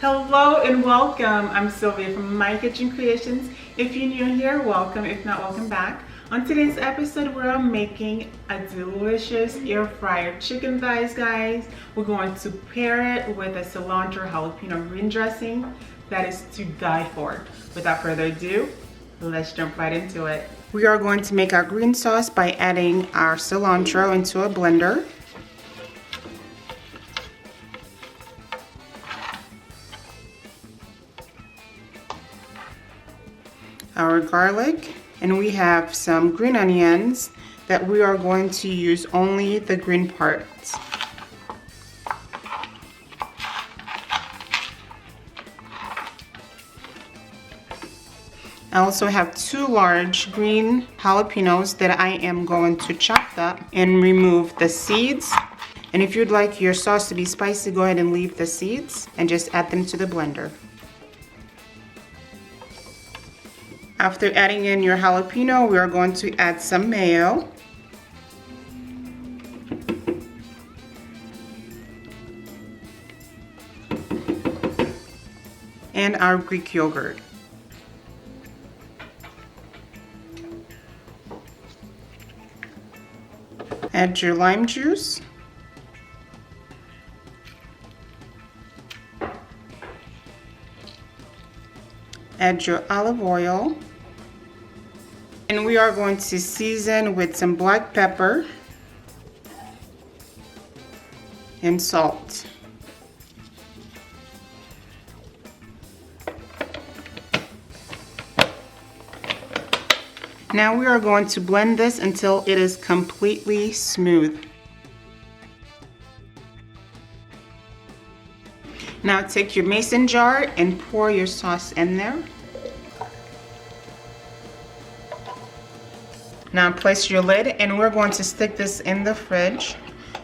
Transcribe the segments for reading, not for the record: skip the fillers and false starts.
Hello and welcome. I'm Sylvia from My Kitchen Creations. If you're new here, welcome. If not, welcome back. On today's episode, we're making a delicious air fryer chicken thighs, guys. We're going to pair it with a cilantro jalapeno green dressing that is to die for. Without further ado, let's jump right into it. We are going to make our green sauce by adding our cilantro into a blender. Our garlic, and we have some green onions that we are going to use only the green parts. I also have 2 large green jalapenos that I am going to chop up and remove the seeds. And if you'd like your sauce to be spicy, go ahead and leave the seeds and just add them to the blender. After adding in your jalapeno, we are going to add some mayo. And our Greek yogurt. Add your lime juice. Add your olive oil. And we are going to season with some black pepper and salt. Now we are going to blend this until it is completely smooth. Now take your mason jar and pour your sauce in there. Now place your lid, and we're going to stick this in the fridge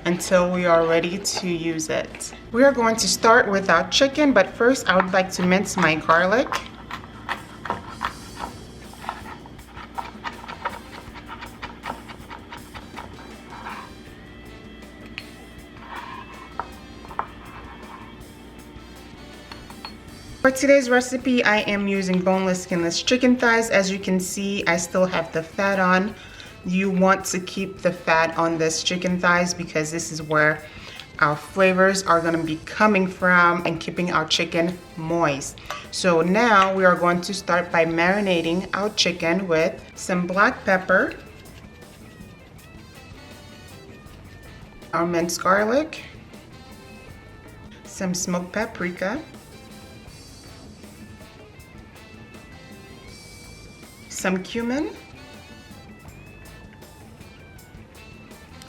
until we are ready to use it. We are going to start with our chicken, but first I would like to mince my garlic. For today's recipe, I am using boneless, skinless chicken thighs. As you can see, I still have the fat on. You want to keep the fat on this chicken thighs because this is where our flavors are going to be coming from and keeping our chicken moist. So now we are going to start by marinating our chicken with some black pepper, our minced garlic, some smoked paprika, some cumin,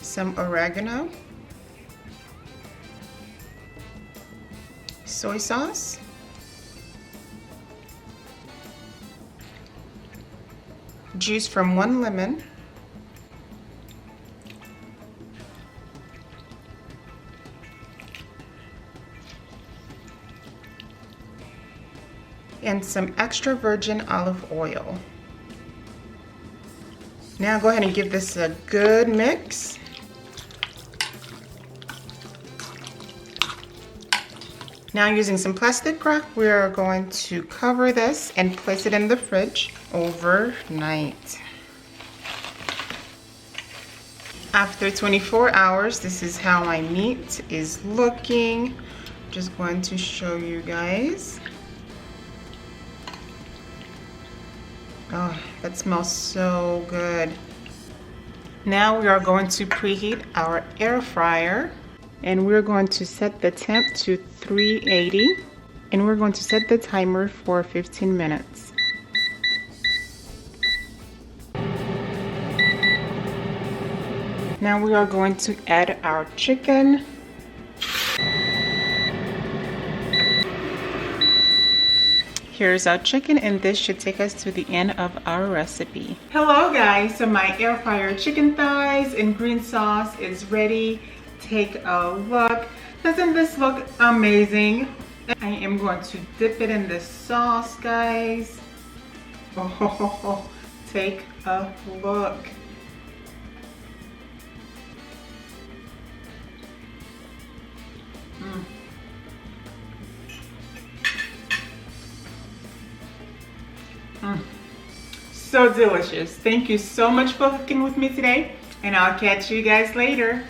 some oregano, soy sauce, juice from 1 lemon, and some extra virgin olive oil. Now go ahead and give this a good mix. Now using some plastic wrap, we are going to cover this and place it in the fridge overnight. After 24 hours, this is how my meat is looking. Just going to show you guys. Oh, that smells so good. Now we are going to preheat our air fryer, and we're going to set the temp to 380, and we're going to set the timer for 15 minutes. Now we are going to add our chicken. Here's our chicken, and this should take us to the end of our recipe. Hello guys, so my air fryer chicken thighs and green sauce is ready. Take a look. Doesn't this look amazing? I am going to dip it in this sauce, guys. Oh, take a look. So delicious. Thank you so much for cooking with me today, and I'll catch you guys later.